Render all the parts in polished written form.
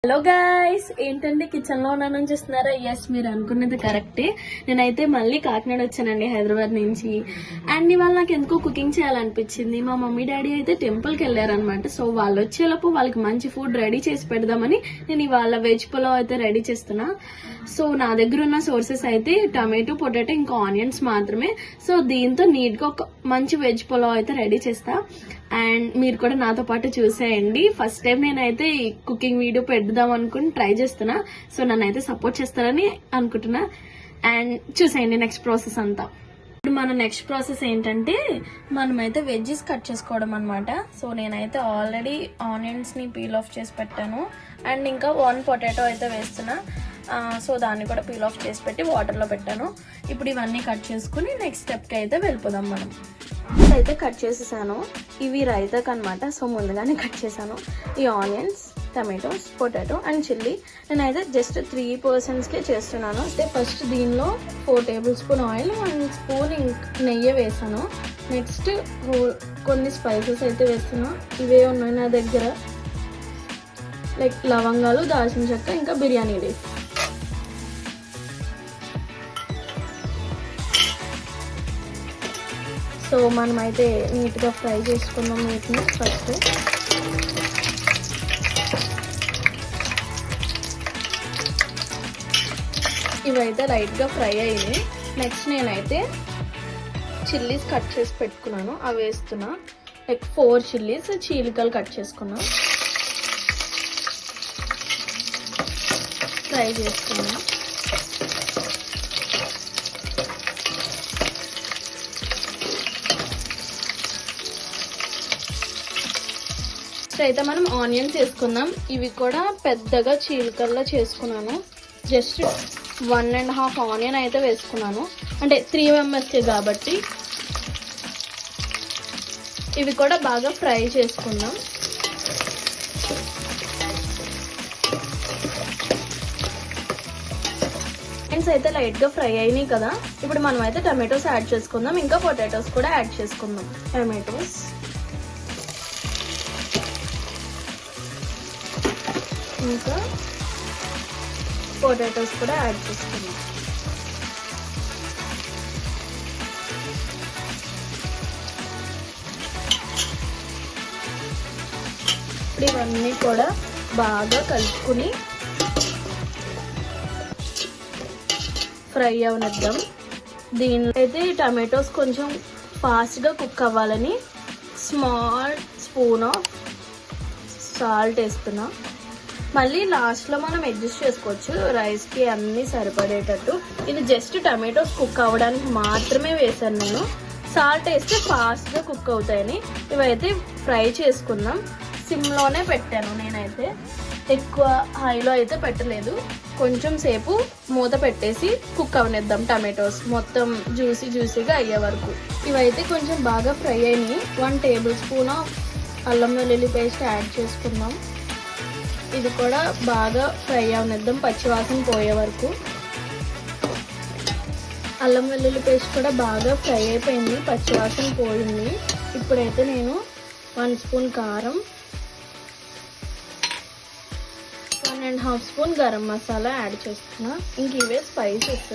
Hello guys, ఏంటండి kitchen లో ఉన్నానని చూస్తున్నారా? ఎస్, మీరు అనుకున్నది కరెక్టే. నేనైతే మళ్ళీ కాకినాడ వచ్చానండి హైదరాబాద్ నుంచి. అండ్ ఇవాళ నాకు ఎందుకో కుకింగ్ చేయాలనిపించింది. మా మమ్మీ డాడీ అయితే టెంపుల్ కి వెళ్ళారనమాట. సో వాళ్ళు వచ్చేలోపు వాళ్ళకి మంచి ఫుడ్ రెడీ చేసి పెడదామని నేను ఇవాళ వెజ్ పులావ్ అయితే రెడీ చేస్తున్నా. సో నా దగ్గర ఉన్న సోర్సెస్ అయితే టమాటో, పొటాటో, ఇంకా ఆనియన్స్ మాత్రమే. సో దీంతో నీట్ గా ఒక మంచి వెజ్ పులావ్ అయితే రెడీ చేస్తా. అండ్ మీరు కూడా నాతో పాటు చూసేయండి. ఫస్ట్ టైం నేనైతే ఈ కుకింగ్ వీడియో పెడదాం అనుకుని ట్రై చేస్తున్నా. సో నన్ను అయితే సపోర్ట్ చేస్తారని అనుకుంటున్నా. అండ్ చూసేయండి నెక్స్ట్ ప్రాసెస్ అంతా. ఇప్పుడు మన నెక్స్ట్ ప్రాసెస్ ఏంటంటే మనమైతే వెజ్జెస్ కట్ చేసుకోవడం అనమాట. సో నేనైతే ఆల్రెడీ ఆనియన్స్ ని పీల్ ఆఫ్ చేసి పెట్టాను. అండ్ ఇంకా 1 పొటాటో అయితే వేస్తున్నా. సో దాన్ని కూడా పీల్ ఆఫ్ చేసి పెట్టి వాటర్లో పెట్టాను. ఇప్పుడు ఇవన్నీ కట్ చేసుకుని నెక్స్ట్ స్టెప్కి అయితే వెళ్ళిపోదాం మనం. అయితే కట్ చేసేసాను. ఇవి రైతాక్ అనమాట. సో ముందుగానే కట్ చేశాను. ఈ onions, tomatoes, potato and chilli. నేనైతే జస్ట్ 3 personsకే చేస్తున్నాను. అయితే ఫస్ట్ దీనిలో 4 tablespoon ఆయిల్, 1 స్పూన్ నెయ్యి వేసాను. నెక్స్ట్ కొన్ని స్పైసెస్ అయితే వేస్తున్నా. ఇవే ఉన్నాయి నా దగ్గర, లైక్ లవంగాలు, దాల్చిన చెక్క, ఇంకా బిర్యానీ లీఫ్. సో మనమైతే నీట్గా ఫ్రై చేసుకుందాం వీటిని ఫస్ట్. ఇవైతే లైట్గా ఫ్రై అయ్యాయి. నెక్స్ట్ నేనైతే చిల్లీస్ కట్ చేసి పెట్టుకున్నాను, అవి వేస్తున్నా. లైక్ 4 చిల్లీస్ చీలికలు కట్ చేసుకున్నా, ఫ్రై చేసుకున్నా. అయితే మనం ఆనియన్స్ వేసుకుందాం. ఇవి కూడా పెద్దగా చీలికల్లా చేసుకున్నాను. జస్ట్ 1.5 ఆనియన్ అయితే వేసుకున్నాను, అంటే 3 members కాబట్టి. ఇవి కూడా బాగా ఫ్రై చేసుకుందాం. ఆనియన్స్ అయితే లైట్గా ఫ్రై అయినాయి కదా. ఇప్పుడు మనం అయితే టమాటోస్ యాడ్ చేసుకుందాం, ఇంకా పొటాటోస్ కూడా యాడ్ చేసుకుందాం. టమాటోస్, ఇంకా పొటాటోస్ కూడా యాడ్ చేసుకున్నాం. ఇప్పుడు ఇవన్నీ కూడా బాగా కలుపుకుని ఫ్రై అవనిద్దాం. దీనిలో అయితే టమాటోస్ కొంచెం ఫాస్ట్గా కుక్ అవ్వాలని స్మాల్ స్పూన్ ఆఫ్ సాల్ట్ వేస్తున్నా. మళ్ళీ లాస్ట్లో మనం అడ్జస్ట్ చేసుకోవచ్చు రైస్కి అన్నీ సరిపడేటట్టు. ఇది జస్ట్ టమాటోస్ కుక్ అవ్వడానికి మాత్రమే వేసాను నేను. సాల్ట్ వేస్తే ఫాస్ట్గా కుక్ అవుతాయని. ఇవైతే ఫ్రై చేసుకుందాం. సిమ్లోనే పెట్టాను నేనైతే, ఎక్కువ హైలో అయితే పెట్టలేదు. కొంచెం సేపు మూత పెట్టేసి కుక్ అవనిద్దాం టమాటోస్ మొత్తం జ్యూసీగా అయ్యే వరకు. ఇవైతే కొంచెం బాగా ఫ్రై అయినాయి. 1 tablespoon ఆఫ్ అల్లం వెల్లుల్లి పేస్ట్ యాడ్ చేసుకుందాం. ఇది కూడా బాగా ఫ్రై అవనిద్దాం పచ్చివాసన పోయే వరకు. అల్లం వెల్లుల్లి పేస్ట్ కూడా బాగా ఫ్రై అయిపోయింది, పచ్చివాసన పోయింది. ఇప్పుడైతే నేను 1 స్పూన్ కారం, 1.5 స్పూన్ గరం మసాలా యాడ్ చేస్తున్నా. ఇంక ఇవే స్పైసెస్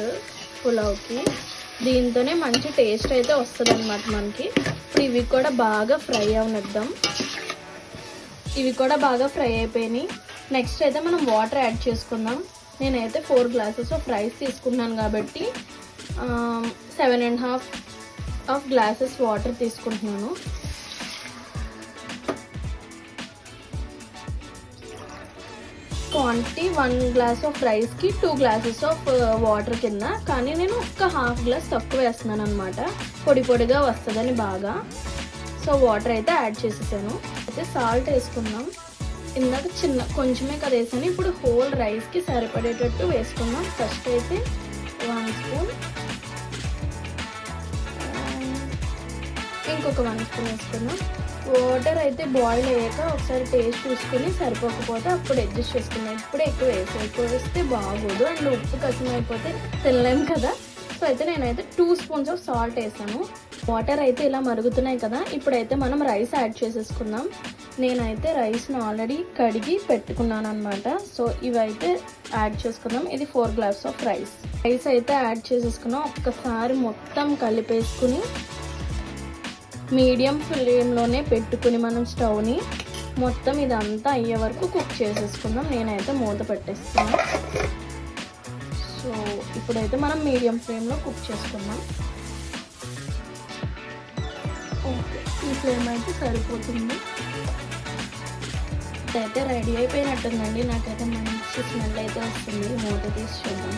పులావ్కి. దీంతోనే మంచి టేస్ట్ అయితే వస్తుంది అనమాట మనకి. ఇప్పుడు ఇవి కూడా బాగా ఫ్రై అవనిద్దాం. ఇవి కూడా బాగా ఫ్రై అయిపోయినాయి. నెక్స్ట్ అయితే మనం వాటర్ యాడ్ చేసుకుందాం. నేనైతే 4 glasses ఆఫ్ రైస్ తీసుకున్నాను కాబట్టి 7.5 glasses వాటర్ తీసుకుంటున్నాను. క్వాంటిటీ 1 glass ఆఫ్ రైస్కి 2 glasses ఆఫ్ వాటర్ కింద. కానీ నేను ఒక 1/2 glass తక్కువ వేస్తున్నాను అనమాట, పొడిగా వస్తుందని బాగా. సో వాటర్ అయితే యాడ్ చేసేసాను. అయితే సాల్ట్ వేసుకుందాం. ఇందాక కొంచెమే కదా వేసాను. ఇప్పుడు హోల్ రైస్కి సరిపడేటట్టు వేసుకుందాం. ఫస్ట్ అయితే 1 స్పూన్, ఇంకొక 1 స్పూన్ వేసుకుందాం. వాటర్ అయితే బాయిల్ అయ్యాక ఒకసారి టేస్ట్ చూసుకుని సరిపోకపోతే అప్పుడు అడ్జస్ట్ చేసుకుందాం. ఇప్పుడే ఎక్కువ వేస్తే బాగోదు, అండ్ ఉప్పు కసం అయిపోతే తినలేము కదా. సో అయితే నేనైతే 2 స్పూన్స్ ఆఫ్ సాల్ట్ వేసాను. వాటర్ అయితే ఇలా మరుగుతున్నాయి కదా. ఇప్పుడైతే మనం రైస్ యాడ్ చేసేసుకుందాం. నేనైతే రైస్ను ఆల్రెడీ కడిగి పెట్టుకున్నాను అనమాట. సో ఇవైతే యాడ్ చేసుకుందాం. ఇది 4 గ్లాస్ ఆఫ్ రైస్ అయితే యాడ్ చేసేసుకున్నాం. ఒక్కసారి మొత్తం కలిపేసుకుని మీడియం ఫ్లేమ్లోనే పెట్టుకుని మనం స్టవ్ని మొత్తం ఇదంతా అయ్యే వరకు కుక్ చేసేసుకుందాం. నేనైతే మూత పెట్టేస్తున్నాను. సో ఇప్పుడైతే మనం మీడియం ఫ్లేమ్లో కుక్ చేసుకుందాం. ఓకే, ఈ ఫ్లేమ్ అయితే సరిపోతుంది. అయితే రెడీ అయిపోయినట్టుందండి. నాకైతే మంచి స్మెల్ అయితే వస్తుంది. మూత తీసి చూద్దాం.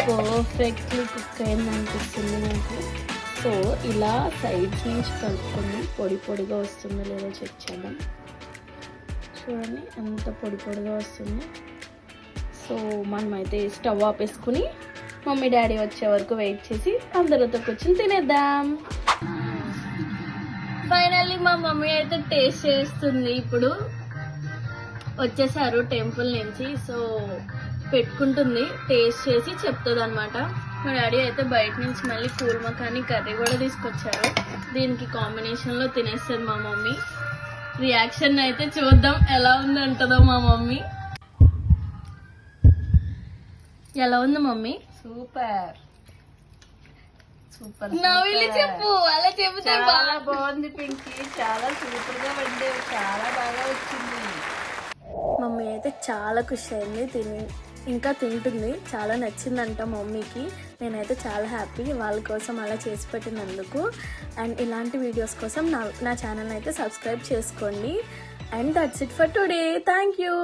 పర్ఫెక్ట్లీ కుక్ అయింది అనిపిస్తుంది నాకు. సో ఇలా సైడ్స్ నుంచి కలుపుకొని పొడి పొడిగా వస్తుందో లేదో చెక్ చేద్దాం. చూడండి ఎంత పొడి పొడిగా వస్తుంది. సో మనమైతే స్టవ్ ఆపేసుకుని మమ్మీ డాడీ వచ్చే వరకు వెయిట్ చేసి అందరితో కూర్చొని తినేద్దాం. ఫైనల్లీ మా మమ్మీ అయితే టేస్ట్ చేస్తుంది. ఇప్పుడు వచ్చేసారు టెంపుల్ నుంచి. సో పెట్టుకుంటుంది, టేస్ట్ చేసి చెప్తుంది అనమాట. మా డాడీ అయితే బయట నుంచి మళ్ళీ కూల్ మకాని కర్రీ కూడా తీసుకొచ్చారు. దీనికి కాంబినేషన్లో తినేస్తుంది మా మమ్మీ. రియాక్షన్ అయితే చూద్దాం ఎలా ఉందంటదో మా మమ్మీ. ఎలా ఉంది మమ్మీ? Super super. నవ్వులు చెప్పు, అలా చెబుతా. చాలా బాగుంది పింకీ, చాలా సూపర్ గా వండావు, చాలా బాగా వచ్చింది. మమ్మీ అయితే చాలా ఖుషి అయింది, ఇంకా తింటుంది. చాలా నచ్చిందంట మమ్మీకి. నేనైతే చాలా హ్యాపీ వాళ్ళ కోసం అలా చేసి పెట్టినందుకు. అండ్ ఇలాంటి వీడియోస్ కోసం నా ఛానల్ అయితే సబ్స్క్రైబ్ చేసుకోండి. And that's it for today. Thank you.